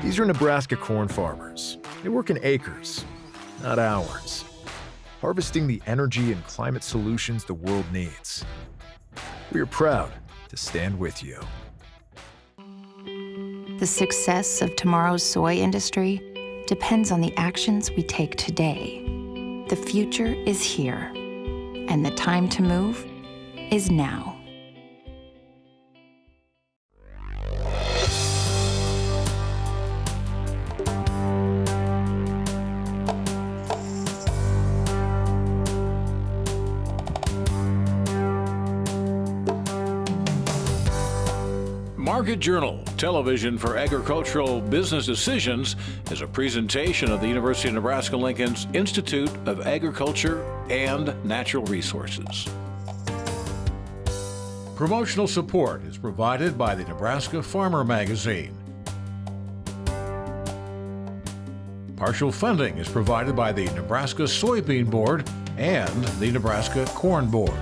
These are Nebraska corn farmers. They work in acres, not hours, harvesting the energy and climate solutions the world needs. We are proud to stand with you. The success of tomorrow's soy industry depends on the actions we take today. The future is here, and the time to move is now. Market Journal, television for agricultural business decisions, is a presentation of the University of Nebraska-Lincoln's Institute of Agriculture and Natural Resources. Promotional support is provided by the Nebraska Farmer Magazine. Partial funding is provided by the Nebraska Soybean Board and the Nebraska Corn Board.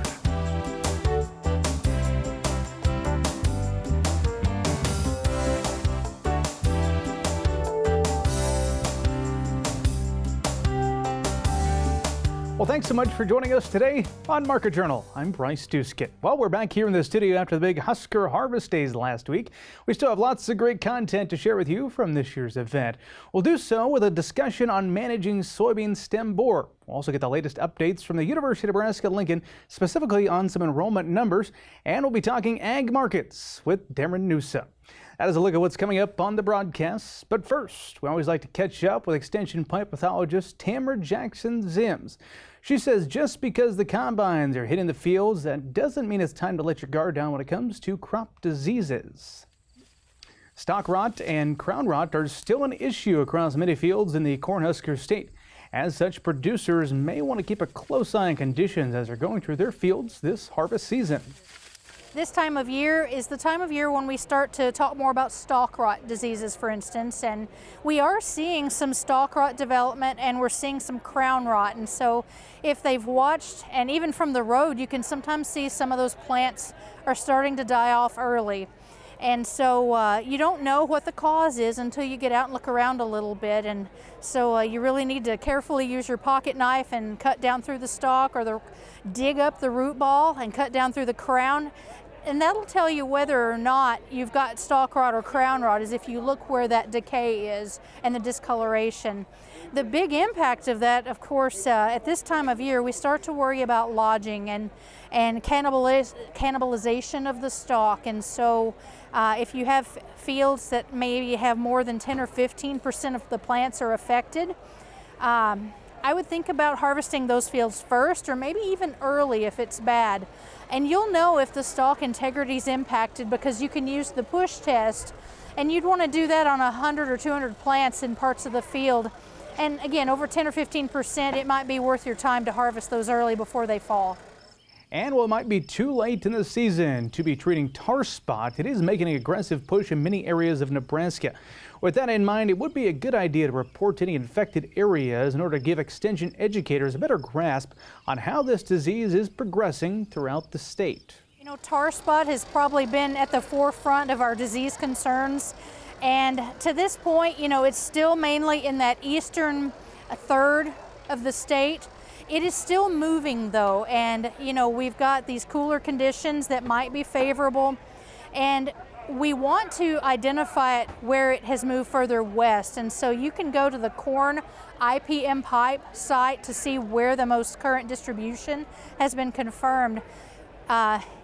Well, thanks so much for joining us today on Market Journal. I'm Bryce Duskett. Well, we're back here in the studio after the big Husker Harvest Days last week. We still have lots of great content to share with you from this year's event. We'll do so with a discussion on managing soybean stem borer. We'll also get the latest updates from the University of Nebraska-Lincoln, specifically on some enrollment numbers, and we'll be talking ag markets with Darin Newsom. That is a look at what's coming up on the broadcast. But first, we always like to catch up with Extension pipe pathologist Tamra Jackson-Ziems. She says just because the combines are hitting the fields, that doesn't mean it's time to let your guard down when it comes to crop diseases. Stalk rot and crown rot are still an issue across many fields in the Cornhusker state. As such, producers may want to keep a close eye on conditions as they're going through their fields this harvest season. This time of year is the time of year when we start to talk more about stalk rot diseases, for instance, and we are seeing some stalk rot development and we're seeing some crown rot. And so if they've watched, and even from the road, you can sometimes see some of those plants are starting to die off early. And so you don't know what the cause is until you get out and look around a little bit. And so you really need to carefully use your pocket knife and cut down through the stalk, or dig up the root ball and cut down through the crown. And that'll tell you whether or not you've got stalk rot or crown rot, is if you look where that decay is and the discoloration. The big impact of that, of course, at this time of year, we start to worry about lodging and cannibalization of the stalk. And so if you have fields that maybe have more than 10 or 15% of the plants are affected, I would think about harvesting those fields first, or maybe even early if it's bad. And you'll know if the stalk integrity is impacted because you can use the push test, and you'd want to do that on 100 or 200 plants in parts of the field. And again, over 10 or 15%, it might be worth your time to harvest those early before they fall. And while it might be too late in the season to be treating tar spot, it is making an aggressive push in many areas of Nebraska. With that in mind, it would be a good idea to report any infected areas in order to give extension educators a better grasp on how this disease is progressing throughout the state. You know, tar spot has probably been at the forefront of our disease concerns. And to this point, you know, it's still mainly in that eastern third of the state. It is still moving though, and you know, we've got these cooler conditions that might be favorable, and we want to identify it where it has moved further west. And so you can go to the corn IPM pipe site to see where the most current distribution has been confirmed.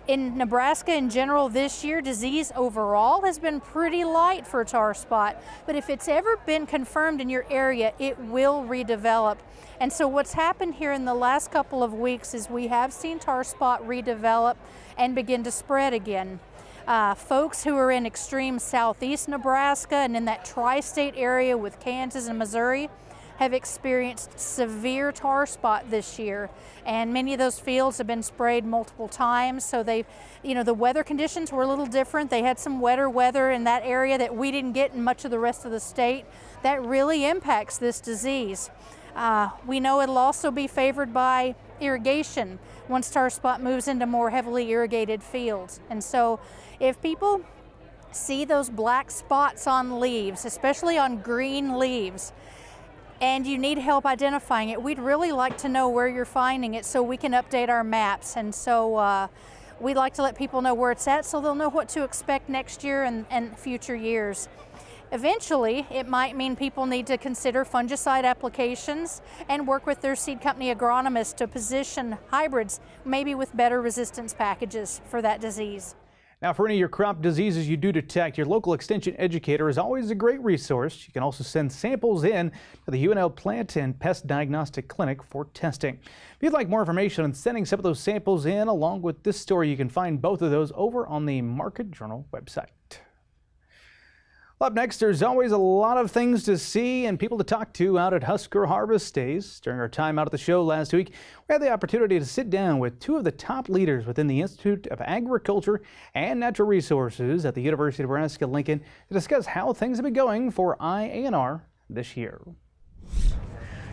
In Nebraska in general this year, disease overall has been pretty light for tar spot, but if it's ever been confirmed in your area, it will redevelop. And so what's happened here in the last couple of weeks is we have seen tar spot redevelop and begin to spread again. Folks who are in extreme southeast Nebraska and in that tri-state area with Kansas and Missouri have experienced severe tar spot this year, and many of those fields have been sprayed multiple times. So they, you know, the weather conditions were a little different. They had some wetter weather in that area that we didn't get in much of the rest of the state. That really impacts this disease. We know it'll also be favored by irrigation once tar spot moves into more heavily irrigated fields. And so if people see those black spots on leaves, especially on green leaves, and you need help identifying it, we'd really like to know where you're finding it so we can update our maps. And so we'd like to let people know where it's at so they'll know what to expect next year and future years. Eventually, it might mean people need to consider fungicide applications and work with their seed company agronomists to position hybrids, maybe with better resistance packages for that disease. Now, for any of your crop diseases you do detect, your local extension educator is always a great resource. You can also send samples in to the UNL Plant and Pest Diagnostic Clinic for testing. If you'd like more information on sending some of those samples in, along with this story, you can find both of those over on the Market Journal website. Up next, there's always a lot of things to see and people to talk to out at Husker Harvest Days. During our time out at the show last week, we had the opportunity to sit down with two of the top leaders within the Institute of Agriculture and Natural Resources at the University of Nebraska-Lincoln to discuss how things have been going for IANR this year.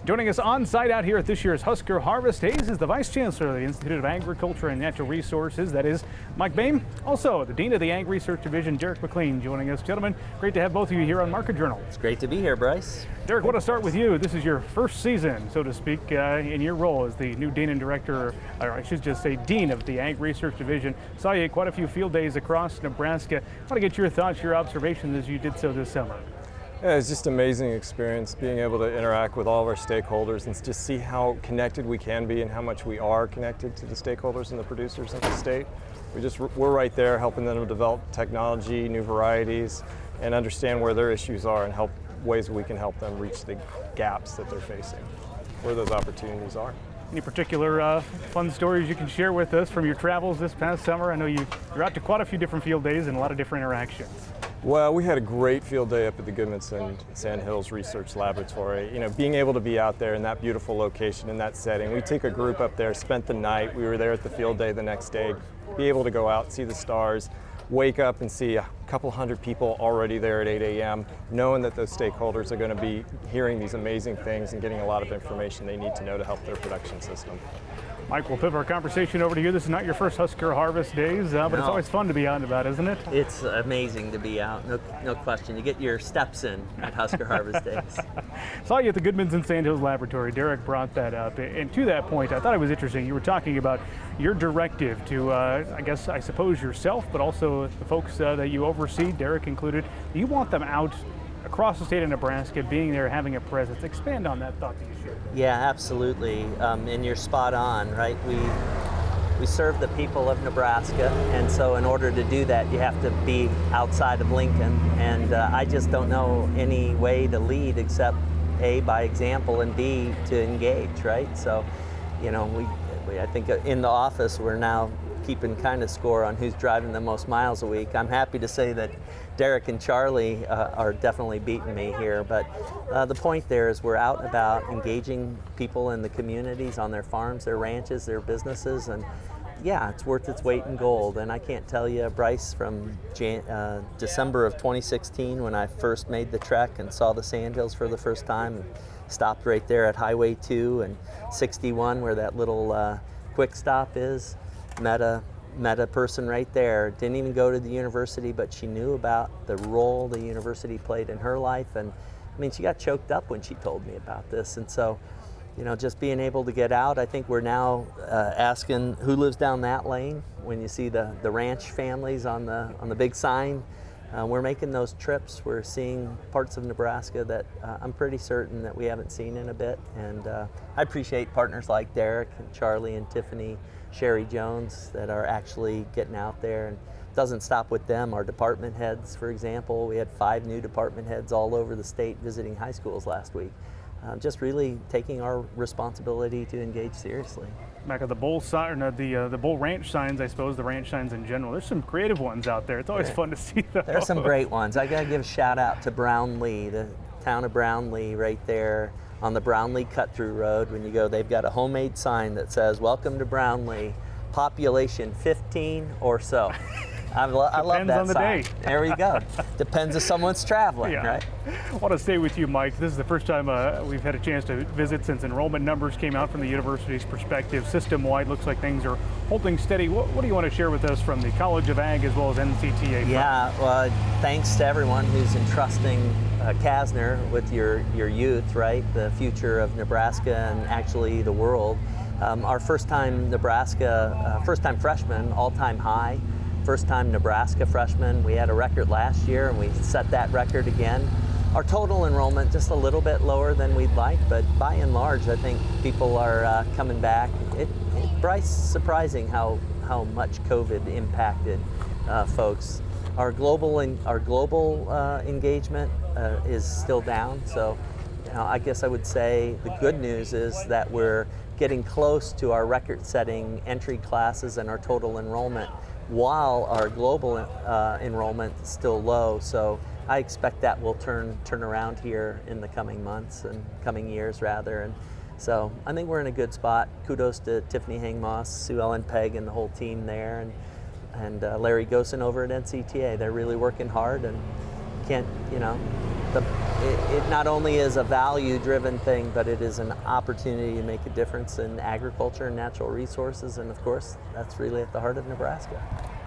Joining us on site out here at this year's Husker Harvest Days is the Vice Chancellor of the Institute of Agriculture and Natural Resources, that is Mike Boehm. Also, the Dean of the Ag Research Division, Derek McLean, joining us. Gentlemen, great to have both of you here on Market Journal. It's great to be here, Bryce. Derek, I want to start with you. This is your first season, so to speak, in your role as the new Dean and Director, or I should just say Dean of the Ag Research Division. Saw you at quite a few field days across Nebraska. I want to get your thoughts, your observations as you did so this summer. Yeah, it's just an amazing experience being able to interact with all of our stakeholders and just see how connected we can be and how much we are connected to the stakeholders and the producers of the state. We're right there helping them develop technology, new varieties, and understand where their issues are and ways we can help them reach the gaps that they're facing, where those opportunities are. Any particular fun stories you can share with us from your travels this past summer? I know you're out to quite a few different field days and a lot of different interactions. Well, we had a great field day up at the Goodmanson Sandhills Research Laboratory. You know, being able to be out there in that beautiful location, in that setting. We took a group up there, spent the night. We were there at the field day the next day. Be able to go out, see the stars, wake up and see a couple hundred people already there at 8 a.m., knowing that those stakeholders are going to be hearing these amazing things and getting a lot of information they need to know to help their production system. Mike, we'll pivot our conversation over to you. This is not your first Husker Harvest Days, but it's always fun to be out and about, isn't it? It's amazing to be out, no question. You get your steps in at Husker Harvest Days. Saw you at the Goodmanson Sandhills Laboratory. Derek brought that up, and to that point, I thought it was interesting. You were talking about your directive to, I suppose yourself, but also the folks that you oversee, Derek included. You want them out across the state of Nebraska, being there, having a presence. Expand on that thought that you shared. Yeah, absolutely. And you're spot on, right? We serve the people of Nebraska, and so in order to do that, you have to be outside of Lincoln. And I just don't know any way to lead except A, by example, and B, to engage, right? So, you know, I think in the office we're now keeping kind of score on who's driving the most miles a week. I'm happy to say that Derek and Charlie are definitely beating me here, but the point there is we're out and about engaging people in the communities on their farms, their ranches, their businesses, and yeah, it's worth its weight in gold. And I can't tell you, Bryce, from December of 2016 when I first made the trek and saw the Sandhills for the first time and stopped right there at Highway 2 and 61 where that little quick stop is, met a person right there, didn't even go to the university, but she knew about the role the university played in her life. And I mean, she got choked up when she told me about this. And so, you know, just being able to get out, I think we're now asking who lives down that lane. When you see the ranch families on the big sign, we're making those trips. We're seeing parts of Nebraska that I'm pretty certain that we haven't seen in a bit. And I appreciate partners like Derek and Charlie and Tiffany, Sherry Jones, that are actually getting out there. And it doesn't stop with them. Our department heads, for example, we had 5 new department heads all over the state visiting high schools last week. Just really taking our responsibility to engage seriously. Back at the Bull sign, the Bull Ranch signs, I suppose, the ranch signs in general. There's some creative ones out there. It's always fun to see those. There are some great ones. I gotta give a shout out to Brownlee, the town of Brownlee, right there on the Brownlee cut-through road. When you go, they've got a homemade sign that says, "Welcome to Brownlee, population 15 or so." I love that on the sign. day. There we go. Depends if someone's traveling, right? I want to stay with you, Mike. This is the first time we've had a chance to visit since enrollment numbers came out from the university's perspective. System-wide, looks like things are holding steady. What do you want to share with us from the College of Ag as well as NCTA? Yeah, well, thanks to everyone who's entrusting Kasner with your youth, right? The future of Nebraska and actually the world. Our first-time first-time freshman, all-time high. First-time Nebraska freshman. We had a record last year, and we set that record again. Our total enrollment just a little bit lower than we'd like, but by and large, I think people are coming back. Bryce, surprising how much COVID impacted folks. Our global engagement is still down. So, I guess I would say the good news is that we're getting close to our record-setting entry classes and our total enrollment, while our global enrollment is still low. So I expect that will turn around here in the coming months and coming years rather. And so I think we're in a good spot. Kudos to Tiffany Hangmoss, Sue Ellen Pegg, and the whole team there, and Larry Gosen over at NCTA. They're really working hard, and it not only is a value-driven thing, but it is an opportunity to make a difference in agriculture and natural resources, and of course, that's really at the heart of Nebraska.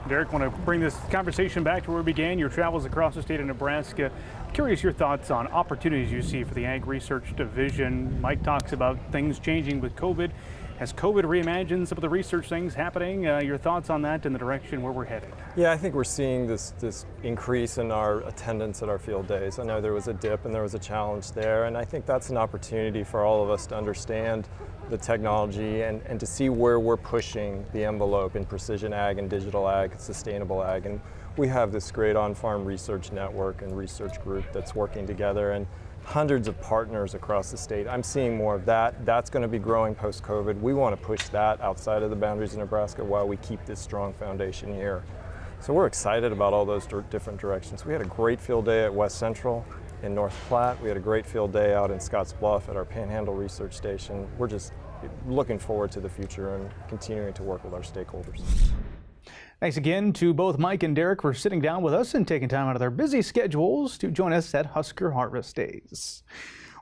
Derek, want to bring this conversation back to where we began, your travels across the state of Nebraska. Curious your thoughts on opportunities you see for the Ag Research Division. Mike talks about things changing with COVID. Has COVID reimagined some of the research things happening? Your thoughts on that and the direction where we're headed? Yeah, I think we're seeing this increase in our attendance at our field days. I know there was a dip and there was a challenge there, and I think that's an opportunity for all of us to understand the technology and to see where we're pushing the envelope in precision ag and digital ag and sustainable ag. And we have this great on-farm research network and research group that's working together, and hundreds of partners across the state. I'm seeing more of that. That's going to be growing post-COVID. We want to push that outside of the boundaries of Nebraska while we keep this strong foundation here. So we're excited about all those different directions. We had a great field day at West Central in North Platte. We had a great field day out in Scotts Bluff at our Panhandle Research Station. We're just looking forward to the future and continuing to work with our stakeholders. Thanks again to both Mike and Derek for sitting down with us and taking time out of their busy schedules to join us at Husker Harvest Days.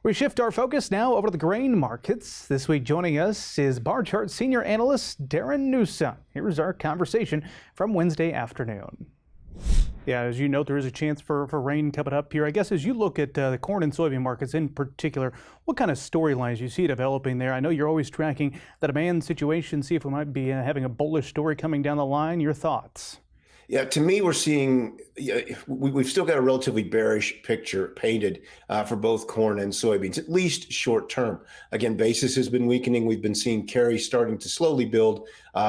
We shift our focus now over to the grain markets. This week joining us is Barchart Senior Analyst Darin Newsom. Here's our conversation from Wednesday afternoon. Yeah, as you note, there is a chance for rain coming up here. I guess as you look at the corn and soybean markets in particular, what kind of storylines you see developing there? I know you're always tracking the demand situation, see if we might be having a bullish story coming down the line. Your thoughts? Yeah, to me, we're seeing we've still got a relatively bearish picture painted for both corn and soybeans, at least short term. Again, basis has been weakening. We've been seeing carry starting to slowly build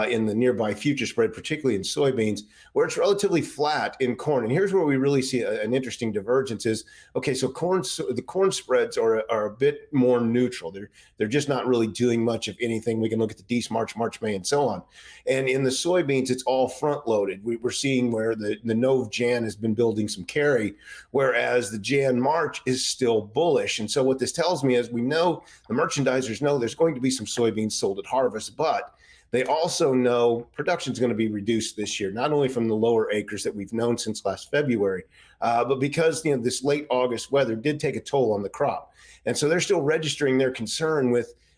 in the nearby future spread, particularly in soybeans, where it's relatively flat in corn. And here's where we really see an interesting divergence is, okay, so the corn spreads are a bit more neutral. They're just not really doing much of anything. We can look at the Dec, March, May, and so on. And in the soybeans, it's all front loaded. We're seeing where the Nov Jan has been building some carry, whereas the Jan March is still bullish. And so what this tells me is we know, the merchandisers know there's going to be some soybeans sold at harvest, but they also know production is going to be reduced this year, not only from the lower acres that we've known since last February, but because this late August weather did take a toll on the crop. And so they're still registering their concern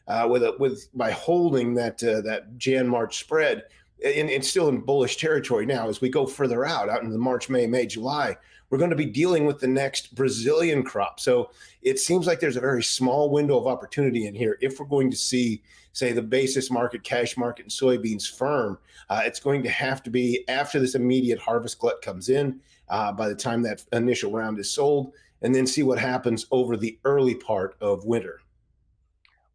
by holding that Jan March spread. It's still in bullish territory now. As we go further out into the March, May, July, we're going to be dealing with the next Brazilian crop. So it seems like there's a very small window of opportunity in here. If we're going to see, say, the basis market, cash market, and soybeans firm, it's going to have to be after this immediate harvest glut comes in, by the time that initial round is sold, and then see what happens over the early part of winter.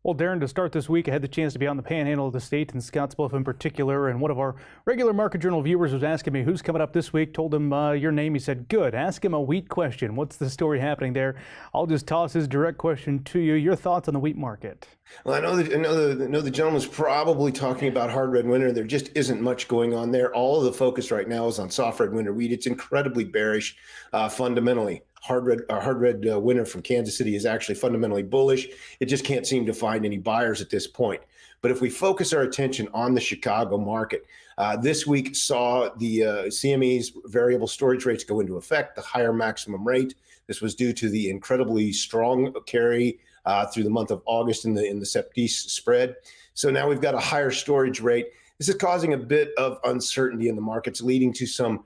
Well, Darin, to start this week, I had the chance to be on the panhandle of the state and Scottsbluff in particular, and one of our regular Market Journal viewers was asking me who's coming up this week. Told him your name. He said, good, ask him a wheat question. What's the story happening there? I'll just toss his direct question to you. Your thoughts on the wheat market? Well, I know the gentleman's probably talking about hard red winter. There just isn't much going on there. All of the focus right now is on soft red winter wheat. It's incredibly bearish fundamentally. Hard red winter from Kansas City is actually fundamentally bullish. It just can't seem to find any buyers at this point. But if we focus our attention on the Chicago market, this week saw the CME's variable storage rates go into effect, the higher maximum rate. This was due to the incredibly strong carry through the month of August in the Sept-East spread. So now we've got a higher storage rate. This is causing a bit of uncertainty in the markets, leading to some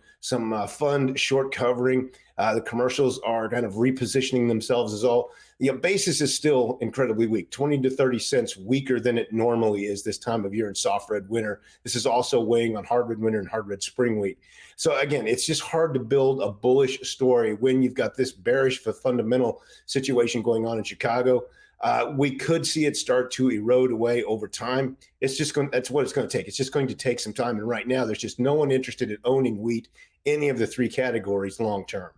fund short covering. The commercials are kind of repositioning themselves as all. The basis is still incredibly weak, 20 to 30 cents weaker than it normally is this time of year in soft red winter. This is also weighing on hard red winter and hard red spring wheat. So again, it's just hard to build a bullish story when you've got this bearish fundamental situation going on in Chicago. We could see it start to erode away over time. That's what it's going to take. It's just going to take some time. And right now, there's just no one interested in owning wheat, any of the three categories long term.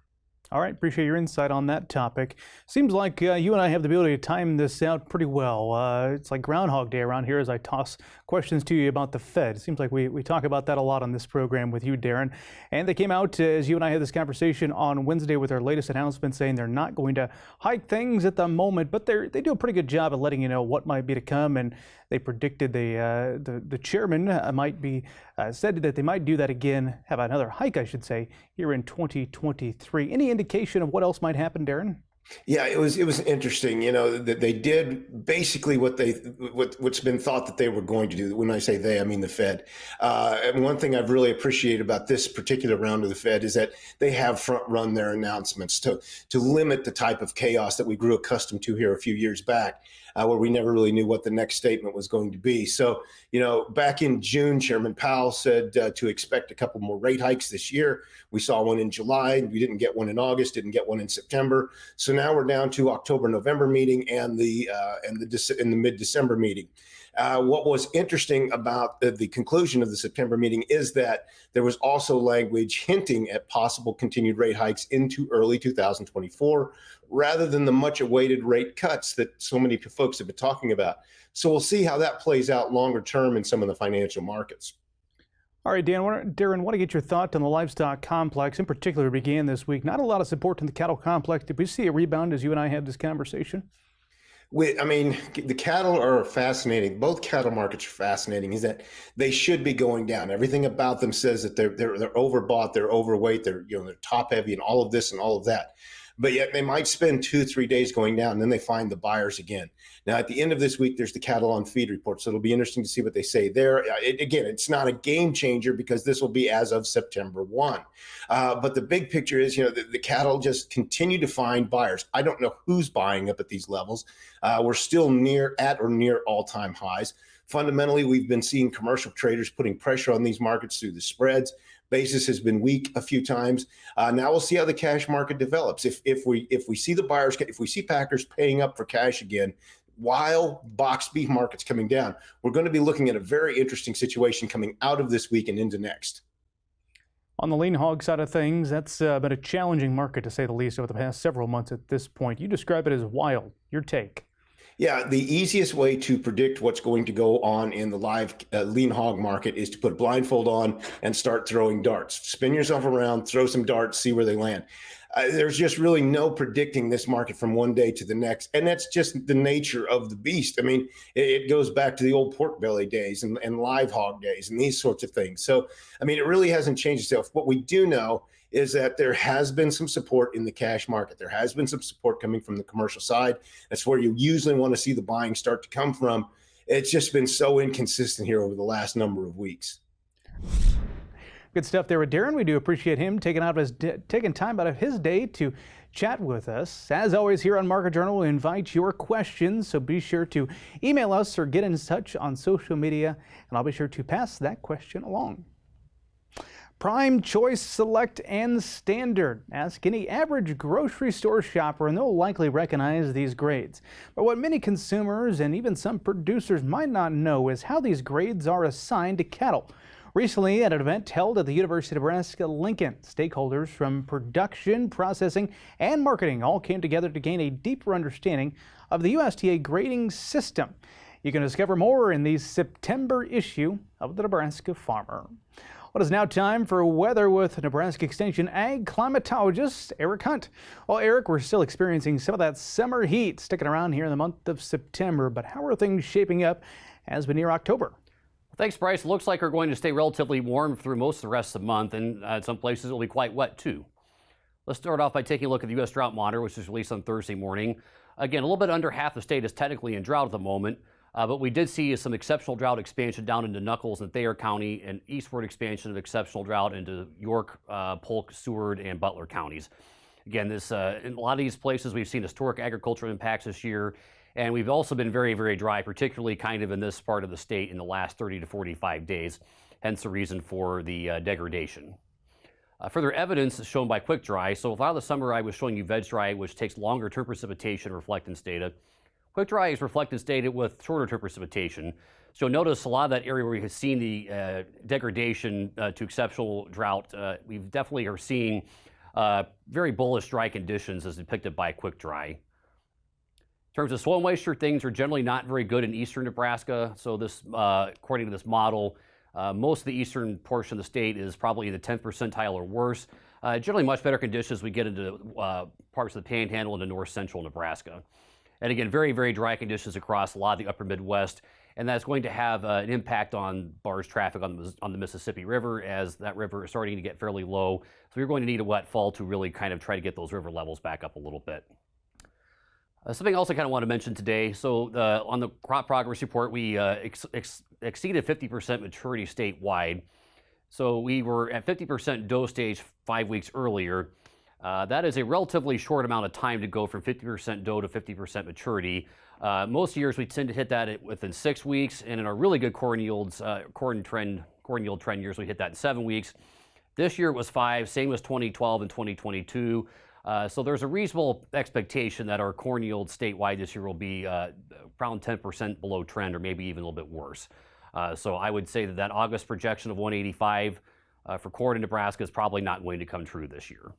All right, appreciate your insight on that topic. Seems like you and I have the ability to time this out pretty well. It's like Groundhog Day around here as I toss questions to you about the Fed. It seems like we talk about that a lot on this program with you, Darin. And they came out as you and I had this conversation on Wednesday with their latest announcement saying they're not going to hike things at the moment, but they do a pretty good job of letting you know what might be to come. And they predicted the chairman might be said that they might do that again, have another hike, I should say, here in 2023. Any indication of what else might happen, Darin? Yeah, it was interesting. You know, that they did basically what's been thought that they were going to do. When I say they, I mean the Fed. And one thing I've really appreciated about this particular round of the Fed is that they have front run their announcements to limit the type of chaos that we grew accustomed to here a few years back. Where we never really knew what the next statement was going to be. So, you know, back in June, Chairman Powell said to expect a couple more rate hikes this year. We saw one in July. We didn't get one in August, didn't get one in September. So now we're down to October, November meeting and the mid-December meeting. What was interesting about the conclusion of the September meeting is that there was also language hinting at possible continued rate hikes into early 2024, rather than the much awaited rate cuts that so many folks have been talking about. So we'll see how that plays out longer term in some of the financial markets. All right, Darin, want to get your thought on the livestock complex. In particular, began this week. Not a lot of support in the cattle complex. Did we see a rebound as you and I had this conversation? The cattle are fascinating. Both cattle markets are fascinating. Is that they should be going down. Everything about them says that they're overbought, they're overweight, they're top heavy, and all of this and all of that. But yet they might spend 2-3 days going down, and then they find the buyers again. Now, at the end of this week, there's the cattle on feed report, so it'll be interesting to see what they say there. It's not a game changer because this will be as of September 1. But the big picture is, the cattle just continue to find buyers. I don't know who's buying up at these levels. We're still at or near all-time highs. Fundamentally, we've been seeing commercial traders putting pressure on these markets through the spreads. Basis has been weak a few times. Now we'll see how the cash market develops. If we see the buyers, if we see packers paying up for cash again, while box beef market's coming down, we're going to be looking at a very interesting situation coming out of this week and into next. On the lean hog side of things, that's been a challenging market to say the least over the past several months at this point. You describe it as wild. Your take? Yeah, the easiest way to predict what's going to go on in the live lean hog market is to put a blindfold on and start throwing darts. Spin yourself around, throw some darts, see where they land. There's just really no predicting this market from one day to the next. And that's just the nature of the beast. I mean, it goes back to the old pork belly days and live hog days and these sorts of things. So, I mean, it really hasn't changed itself. What we do know is that there has been some support in the cash market. There has been some support coming from the commercial side. That's where you usually want to see the buying start to come from. It's just been so inconsistent here over the last number of weeks. Good stuff there with Darin. We do appreciate him taking time out of his day to chat with us. As always, here on Market Journal, we invite your questions, so be sure to email us or get in touch on social media, and I'll be sure to pass that question along. Prime, Choice, Select, and Standard. Ask any average grocery store shopper and they'll likely recognize these grades. But what many consumers and even some producers might not know is how these grades are assigned to cattle. Recently, at an event held at the University of Nebraska-Lincoln, stakeholders from production, processing, and marketing all came together to gain a deeper understanding of the USDA grading system. You can discover more in the September issue of the Nebraska Farmer. Well, it is now time for weather with Nebraska Extension Ag climatologist Eric Hunt. Well, Eric, we're still experiencing some of that summer heat sticking around here in the month of September, but how are things shaping up as we near October. Thanks, Bryce. Looks like we're going to stay relatively warm through most of the rest of the month, and some places it will be quite wet too. Let's start off by taking a look at the U.S. Drought Monitor, which was released on Thursday morning. Again, a little bit under half the state is technically in drought at the moment, but we did see some exceptional drought expansion down into Nuckolls and Thayer County, and eastward expansion of exceptional drought into York, Polk, Seward, and Butler counties. Again, in a lot of these places, we've seen historic agricultural impacts this year, and we've also been very, very dry, particularly kind of in this part of the state in the last 30 to 45 days, hence the reason for the degradation. Further evidence is shown by quick dry. So a lot of the summer I was showing you veg dry, which takes longer term precipitation reflectance data. Quick dry is reflectance data with shorter term precipitation. So notice a lot of that area where you have seen the degradation to exceptional drought, we definitely are seeing very bullish dry conditions as depicted by quick dry. In terms of soil moisture, things are generally not very good in eastern Nebraska. So this, according to this model, most of the eastern portion of the state is probably in the 10th percentile or worse. Generally much better conditions as we get into parts of the Panhandle into north central Nebraska. And again, very, very dry conditions across a lot of the upper Midwest. And that's going to have an impact on barge traffic on the Mississippi River, as that river is starting to get fairly low. So you're going to need a wet fall to really kind of try to get those river levels back up a little bit. Something else I kind of want to mention today. So on the crop progress report, we exceeded 50% maturity statewide. So we were at 50% dough stage 5 weeks earlier. That is a relatively short amount of time to go from 50% dough to 50% maturity. Most years we tend to hit that within 6 weeks, and in our really good corn yields, corn yield trend years, we hit that in 7 weeks. This year it was 5, same as 2012 and 2022. So there's a reasonable expectation that our corn yield statewide this year will be around 10% below trend, or maybe even a little bit worse. So I would say that August projection of 185 for corn in Nebraska is probably not going to come true this year.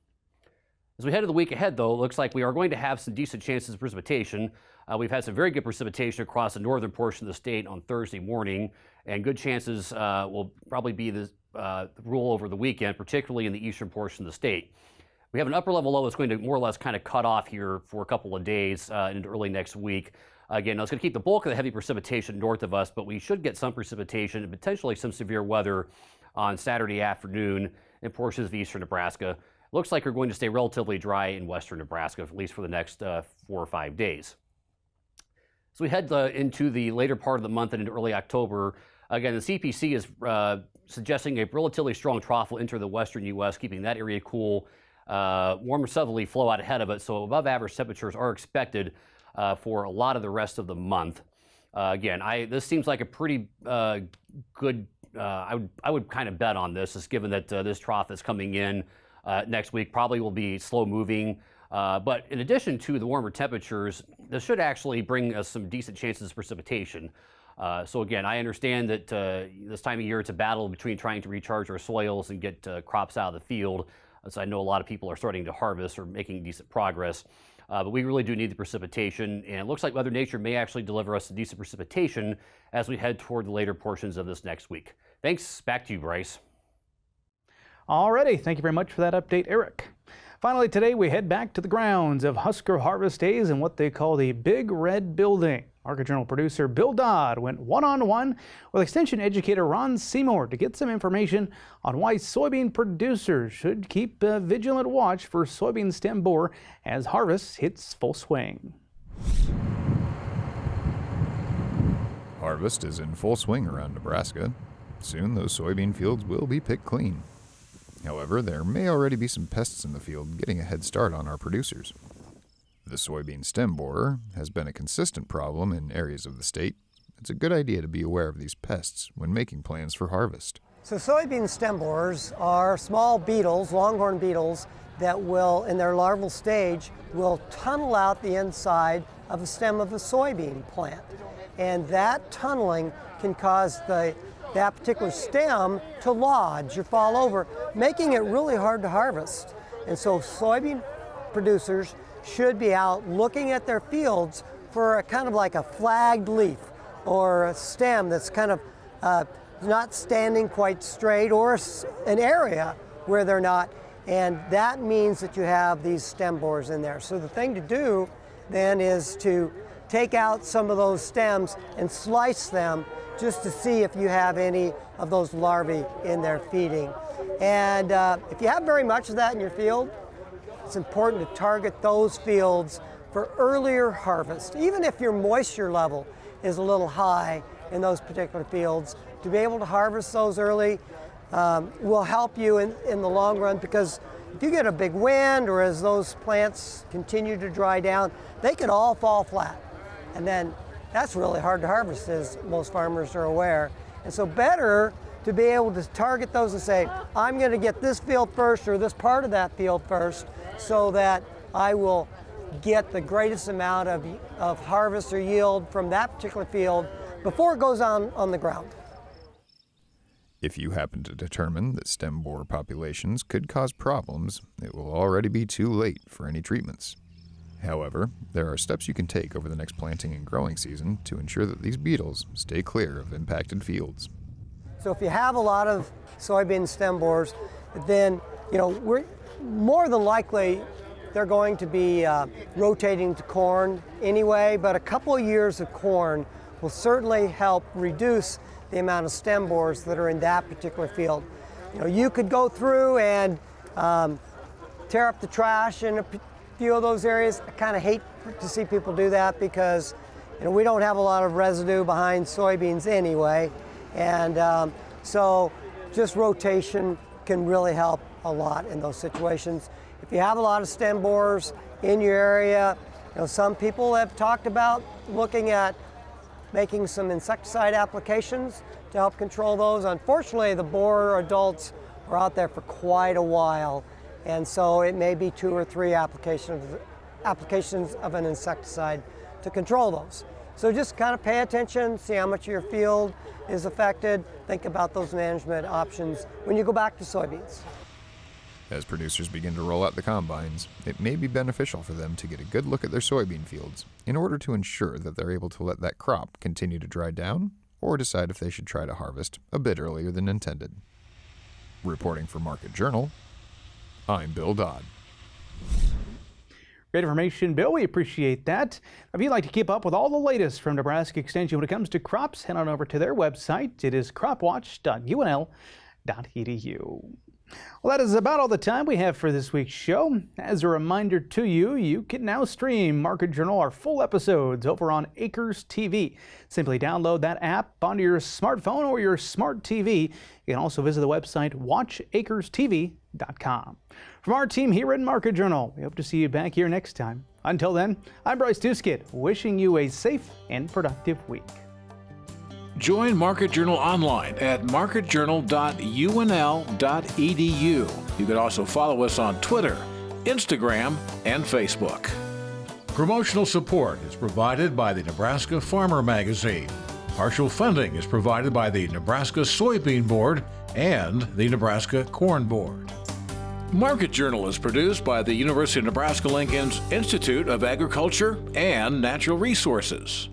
As we head to the week ahead, though, it looks like we are going to have some decent chances of precipitation. We've had some very good precipitation across the northern portion of the state on Thursday morning, and good chances will probably be the rule over the weekend, particularly in the eastern portion of the state. We have an upper level low that's going to more or less kind of cut off here for a couple of days into early next week. Again, it's going to keep the bulk of the heavy precipitation north of us, but we should get some precipitation and potentially some severe weather on Saturday afternoon in portions of eastern Nebraska. Looks like we're going to stay relatively dry in western Nebraska, at least for the next 4 or 5 days. So we head into the later part of the month and into early October. Again, the CPC is suggesting a relatively strong trough will enter the western U.S., keeping that area cool. Warmer southerly flow out ahead of it, so above average temperatures are expected for a lot of the rest of the month. Again, this seems like a pretty good, I would kind of bet on this, just given that this trough is coming in next week, probably will be slow moving. But in addition to the warmer temperatures, this should actually bring us some decent chances of precipitation. So again, I understand that this time of year it's a battle between trying to recharge our soils and get crops out of the field. So I know a lot of people are starting to harvest or making decent progress. But we really do need the precipitation, and it looks like Mother Nature may actually deliver us some decent precipitation as we head toward the later portions of this next week. Thanks. Back to you, Bryce. Alrighty, thank you very much for that update, Eric. Finally, today we head back to the grounds of Husker Harvest Days in what they call the Big Red Building. Market Journal producer Bill Dodd went one-on-one with Extension Educator Ron Seymore to get some information on why soybean producers should keep a vigilant watch for soybean stem borer as harvest hits full swing. Harvest is in full swing around Nebraska. Soon those soybean fields will be picked clean. However, there may already be some pests in the field getting a head start on our producers. The soybean stem borer has been a consistent problem in areas of the state. It's a good idea to be aware of these pests when making plans for harvest. So soybean stem borers are small beetles, longhorn beetles, that will, in their larval stage, will tunnel out the inside of the stem of a soybean plant. And that tunneling can cause that particular stem to lodge or fall over, making it really hard to harvest. And so soybean producers should be out looking at their fields for a kind of like a flagged leaf or a stem that's kind of not standing quite straight, or an area where they're not, and that means that you have these stem borers in there. So the thing to do then is to take out some of those stems and slice them just to see if you have any of those larvae in there feeding. And if you have very much of that in your field, it's important to target those fields for earlier harvest. Even if your moisture level is a little high in those particular fields, to be able to harvest those early will help you in the long run, because if you get a big wind or as those plants continue to dry down, they could all fall flat. And then that's really hard to harvest, as most farmers are aware. And so better to be able to target those and say, I'm going to get this field first or this part of that field first, so that I will get the greatest amount of harvest or yield from that particular field before it goes on the ground. If you happen to determine that stem borer populations could cause problems, it will already be too late for any treatments. However, there are steps you can take over the next planting and growing season to ensure that these beetles stay clear of impacted fields. So if you have a lot of soybean stem borers, then we're more than likely they're going to be rotating to corn anyway, but a couple of years of corn will certainly help reduce the amount of stem borers that are in that particular field. You could go through and tear up the trash in a few of those areas. I kind of hate to see people do that, because we don't have a lot of residue behind soybeans anyway, and so just rotation can really help a lot in those situations. If you have a lot of stem borers in your area, some people have talked about looking at making some insecticide applications to help control those. Unfortunately, the borer adults are out there for quite a while, and so it may be 2 or 3 applications of an insecticide to control those. So just kind of pay attention, see how much of your field is affected, think about those management options when you go back to soybeans. As producers begin to roll out the combines, it may be beneficial for them to get a good look at their soybean fields in order to ensure that they're able to let that crop continue to dry down, or decide if they should try to harvest a bit earlier than intended. Reporting for Market Journal, I'm Bill Dodd. Great information, Bill. We appreciate that. If you'd like to keep up with all the latest from Nebraska Extension when it comes to crops, head on over to their website. It is cropwatch.unl.edu. Well, that is about all the time we have for this week's show. As a reminder to you, you can now stream Market Journal, our full episodes, over on Acres TV. Simply download that app onto your smartphone or your smart TV. You can also visit the website watchacrestv.com. From our team here at Market Journal, we hope to see you back here next time. Until then, I'm Bryce Duskett, wishing you a safe and productive week. Join Market Journal online at marketjournal.unl.edu. You can also follow us on Twitter, Instagram, and Facebook. Promotional support is provided by the Nebraska Farmer Magazine. Partial funding is provided by the Nebraska Soybean Board and the Nebraska Corn Board. Market Journal is produced by the University of Nebraska-Lincoln's Institute of Agriculture and Natural Resources.